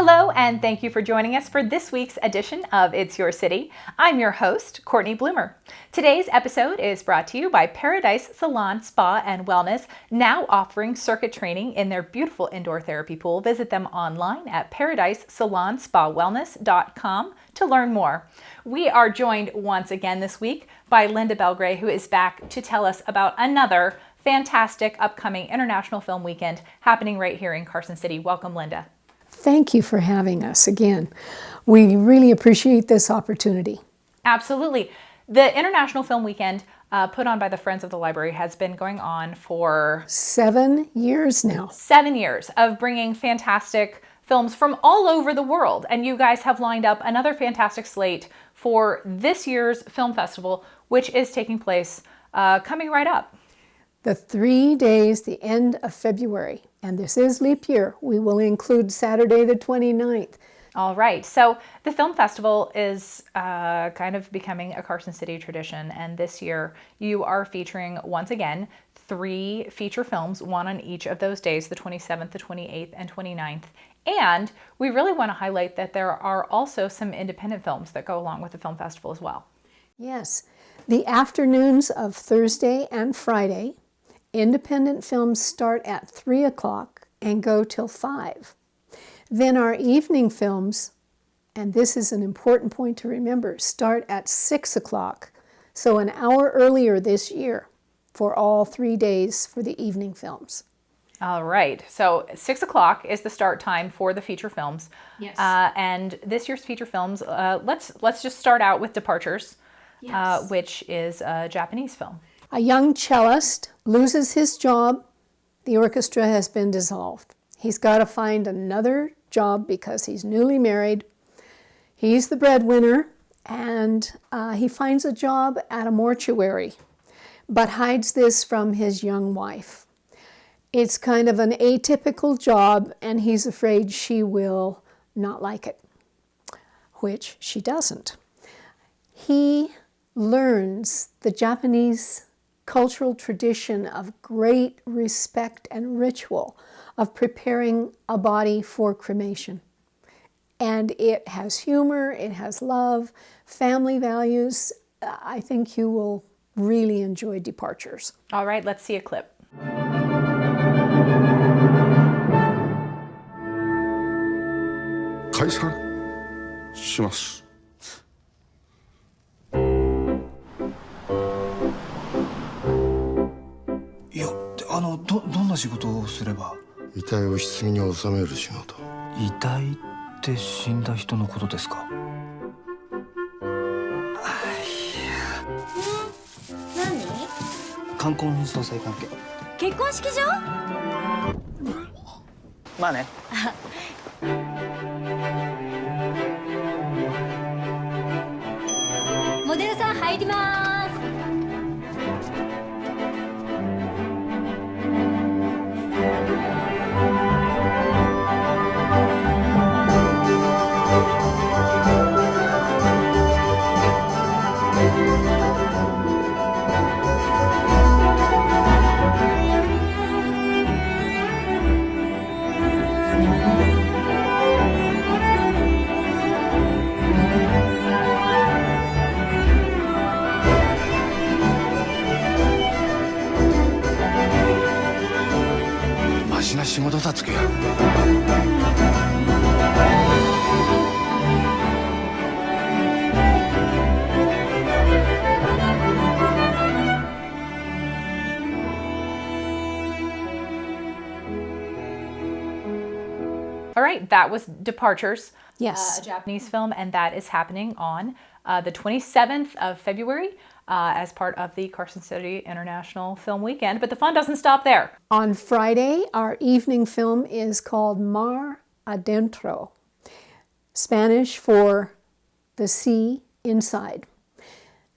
Hello, and thank you for joining us for this week's edition of It's Your City. I'm your host, Courtney Bloomer. Today's episode is brought to you by Paradise Salon, Spa, and Wellness, now offering circuit training in their beautiful indoor therapy pool. Visit them online at paradisesalonspawellness.com to learn more. We are joined once again this week by Linda Belgray, who is back to tell us about another fantastic upcoming International Film Weekend happening right here in Carson City. Welcome, Linda. Thank you for having us again. We really appreciate this opportunity. Absolutely. The International Film Weekend put on by the Friends of the Library has been going on for 7 years now. 7 years of bringing fantastic films from all over the world. And you guys have lined up another fantastic slate for this year's film festival, which is taking place coming right up. The 3 days, the end of February, and this is leap year. We will include Saturday the 29th. All right. So the film festival is kind of becoming a Carson City tradition. And this year you are featuring, once again, 3 feature films, one on each of those days, the 27th, the 28th, and 29th. And we really want to highlight that there are also some independent films that go along with the film festival as well. Yes. The afternoons of Thursday and Friday, independent films start at 3 o'clock and go till 5. Then our evening films, and this is an important point to remember, start at 6 o'clock. So an hour earlier this year for all 3 days for the evening films. All right. So 6 o'clock is the start time for the feature films. Yes. And this year's feature films, let's just start out with Departures, Yes. which is a Japanese film. A young cellist loses his job. The orchestra has been dissolved. He's got to find another job because he's newly married. He's the breadwinner, and he finds a job at a mortuary, but hides this from his young wife. It's kind of an atypical job, and he's afraid she will not like it, which she doesn't. He learns the Japanese cultural tradition of great respect and ritual of preparing a body for cremation. And it has humor, it has love, family values. I think you will really enjoy Departures. All right, let's see a clip. 解散します。いや、どんな仕事をすれば？遺体を棺に収める仕事。遺体って死んだ人のことですか？何？冠婚葬祭関係。結婚式場？まあね。モデルさん入ります。マシな仕事だつけや。All right, that was Departures, Yes. a Japanese film, and that is happening on the 27th of February as part of the Carson City International Film Weekend. But the fun doesn't stop there. On Friday, our evening film is called Mar Adentro, Spanish for the sea inside.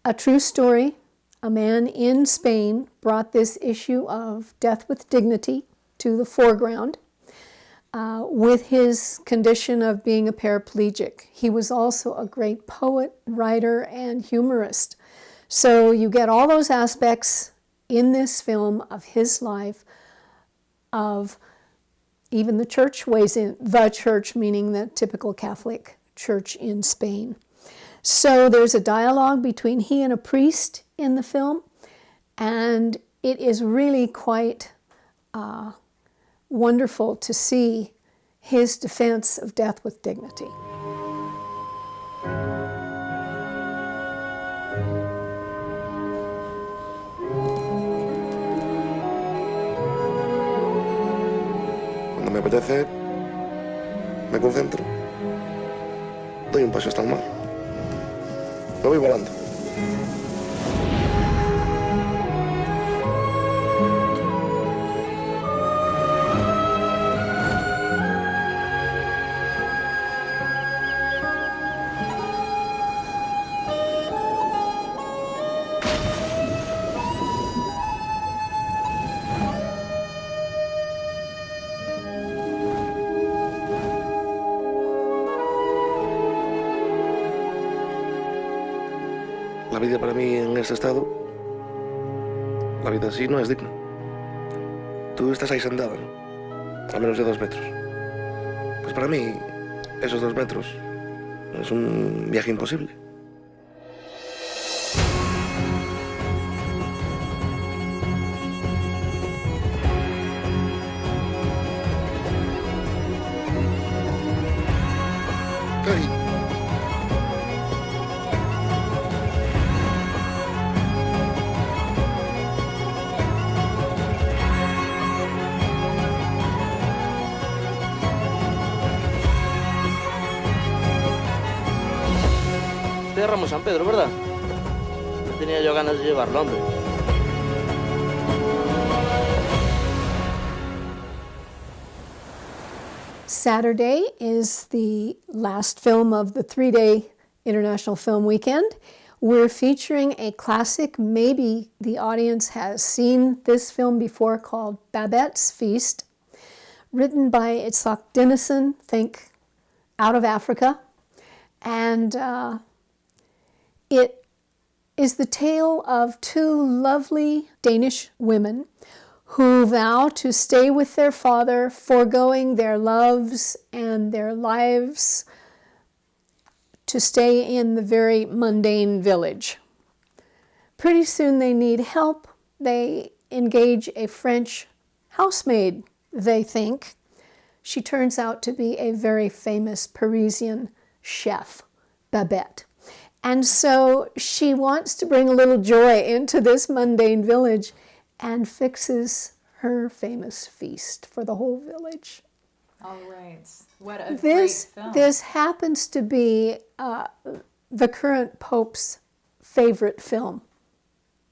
A true story. A man in Spain brought this issue of death with dignity to the foreground with his condition of being a paraplegic. He was also a great poet, writer, and humorist. So you get all those aspects in this film of his life of Even the church weighs in, the church meaning the typical Catholic church in Spain. So there's a dialogue between he and a priest in the film, and it is really quite wonderful to see his defense of death with dignity. Cuando me apetece, me concentro. Doy un paso hasta el mar. Me voy volando. La vida para mí en ese estado, la vida así no es digna. Tú estás ahí sentada, ¿no? A menos de 2 metros. Pues para mí, esos 2 metros es un viaje imposible. Cari. De Ramos San Pedro, ¿verdad? No tenía yo ganas de llevarlo, hombre. Saturday is the last film of the 3-day International Film Weekend. We're featuring a classic, maybe the audience has seen this film before, called Babette's Feast, written by Itzhak Dinesen, think out of Africa. And it is the tale of 2 lovely Danish women who vow to stay with their father, foregoing their loves and their lives, to stay in the very mundane village. Pretty soon they need help. They engage a French housemaid, they think. She turns out to be a very famous Parisian chef, Babette. And so she wants to bring a little joy into this mundane village and fixes her famous feast for the whole village. All right. What a great film. This happens to be the current Pope's favorite film.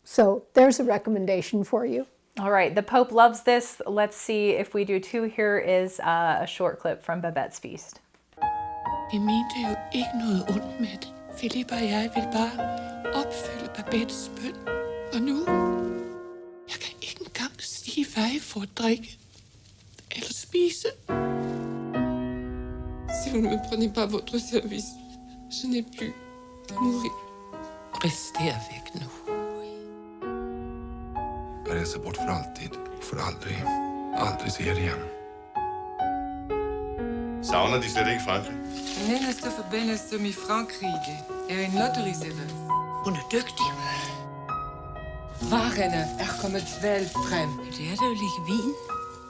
So there's a recommendation for you. All right. The Pope loves this. Let's see if we do too. Here is a short clip from Babette's Feast. Vi mente jo ikke noget ondt med det. Philip og jeg vil bare opfylde Babettes bøn. Og nu, jeg kan ikke engang sige, hvad jeg får at drikke eller spise. Si vous ne me prenez pas votre service, je n'ai plus qu'à mourir. Restez avec nous. Jag reser bort för alltid, för aldrig se er igen. Savner de slet ikke Frankrig? Den eneste forbindelse med Frankrig en lotterisætter. Hun er dygtig. Varerne kommet vel frem. Det der jo ligge vin.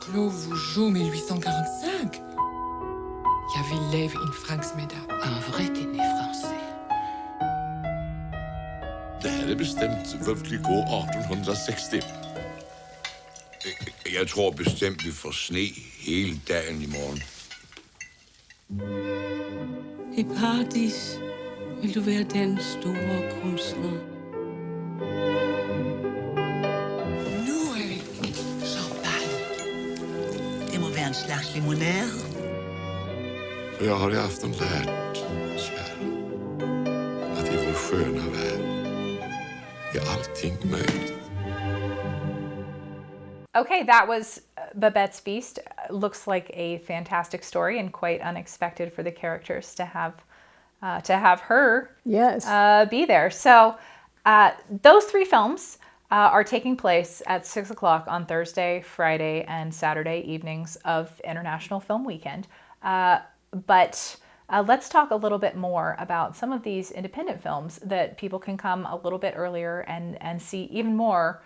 Clos Vougeot 1845. Jeg vil lave en fransk middag. En vrai dîner français. Det havde bestemt virkelig god 1860. Jeg tror bestemt, vi får sne hele dagen i morgen. I paradis vil du være den store kunstner. Nu er vi champagne. Det må være en slags limonade. För jag har i afton lärt, kära, att i vår sköna värld är allting möjligt. Okay, that was Babette's Feast. Looks like a fantastic story and quite unexpected for the characters to have her Yes. be there. So those 3 films are taking place at 6 o'clock on Thursday, Friday, and Saturday evenings of International Film Weekend. But let's talk a little bit more about some of these independent films that people can come a little bit earlier and see even more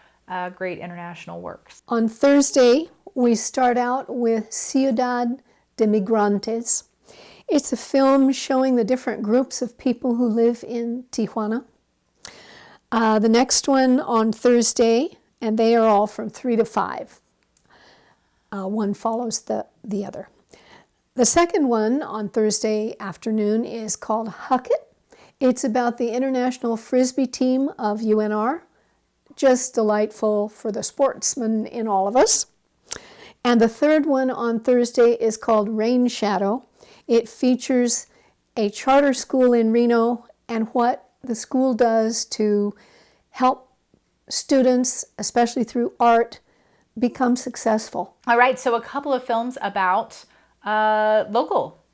great international works. On Thursday, we start out with Ciudad de Migrantes. It's a film showing the different groups of people who live in Tijuana. The next one on Thursday, and they are all from 3 to 5. One follows the other. The second one on Thursday afternoon is called Huck It. It's about the international frisbee team of UNR. Just delightful for the sportsmen in all of us. And the third one on Thursday is called Rain Shadow. It features a charter school in Reno and what the school does to help students, especially through art, become successful. All right, so a couple of films about local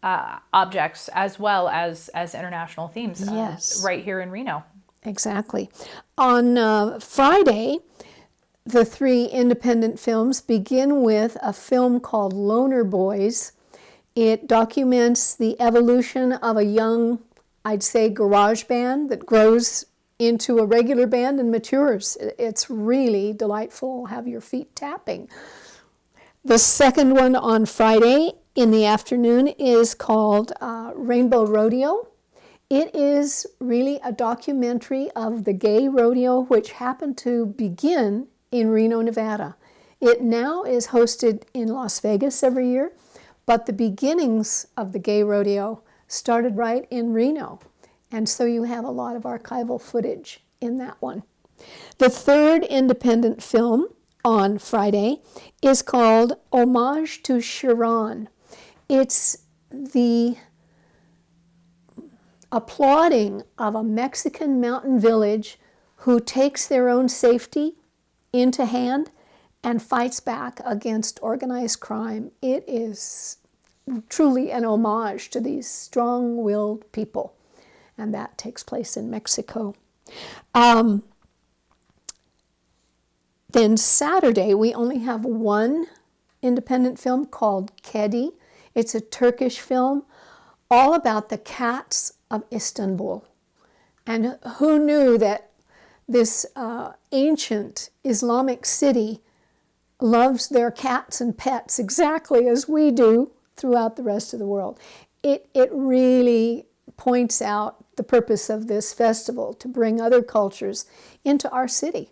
objects as well as international themes. Yes. Right here in Reno. Exactly. On Friday, the 3 independent films begin with a film called Loner Boys. It documents the evolution of a young, I'd say, garage band that grows into a regular band and matures. It's really delightful. Have your feet tapping. The second one on Friday in the afternoon is called Rainbow Rodeo. It is really a documentary of the gay rodeo, which happened to begin in Reno, Nevada. It now is hosted in Las Vegas every year, but the beginnings of the gay rodeo started right in Reno. And so you have a lot of archival footage in that one. The third independent film on Friday is called Homage to Chiron. It's the applauding of a Mexican mountain village who takes their own safety into hand and fights back against organized crime. It is truly an homage to these strong-willed people, and that takes place in Mexico. Then Saturday, we only have one independent film called Kedi. It's a Turkish film all about the cats of Istanbul. And who knew that this ancient Islamic city loves their cats and pets exactly as we do throughout the rest of the world. It really points out the purpose of this festival, to bring other cultures into our city.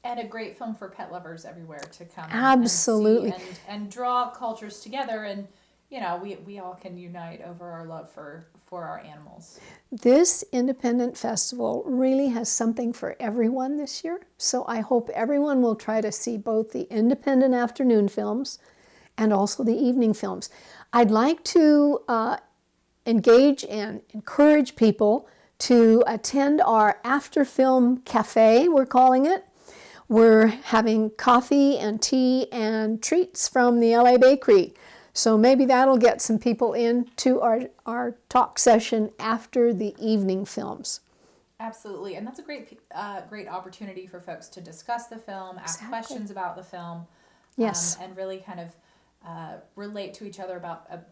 And a great film for pet lovers everywhere to come Absolutely. and see and draw cultures together, and you know, we all can unite over our love for our animals. This independent festival really has something for everyone this year, so I hope everyone will try to see both the independent afternoon films and also the evening films. I'd like to engage and encourage people to attend our after-film cafe, we're calling it. We're having coffee and tea and treats from the LA Bakery. So maybe that'll get some people into our talk session after the evening films. Absolutely, and that's a great opportunity for folks to discuss the film, ask questions about the film, yes, and really kind of relate to each other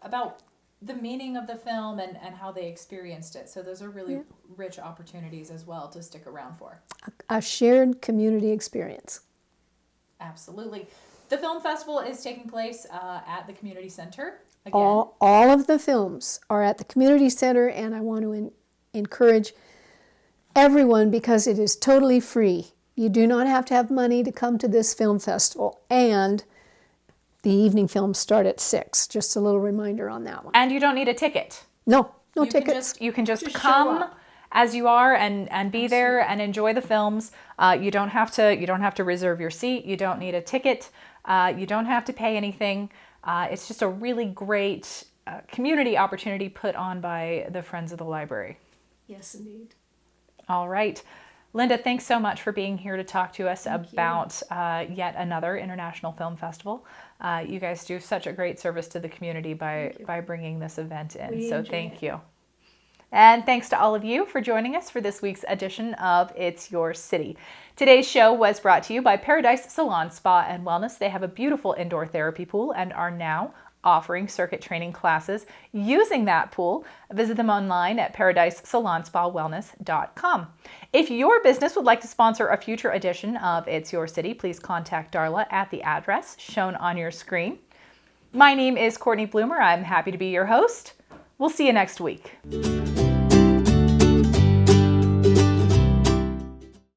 about the meaning of the film and how they experienced it. So those are really rich opportunities as well to stick around for. A shared community experience. Absolutely. The film festival is taking place at the community center. Again. All of the films are at the community center, and I want to encourage everyone because it is totally free. You do not have to have money to come to this film festival, and the evening films start at 6. Just a little reminder on that one. And you don't need a ticket. No tickets. You can just come as you are and be there and enjoy the films. You don't have to reserve your seat. You don't need a ticket. You don't have to pay anything. It's just a really great community opportunity put on by the Friends of the Library. Yes, indeed. All right. Linda, thanks so much for being here to talk to us about yet another International Film Festival. You guys do such a great service to the community by bringing this event in. So thank you. And thanks to all of you for joining us for this week's edition of It's Your City. Today's show was brought to you by Paradise Salon Spa and Wellness. They have a beautiful indoor therapy pool and are now offering circuit training classes using that pool. Visit them online at paradisesalonspawellness.com. If your business would like to sponsor a future edition of It's Your City, please contact Darla at the address shown on your screen. My name is Cortney Bloomer. I'm happy to be your host. We'll see you next week.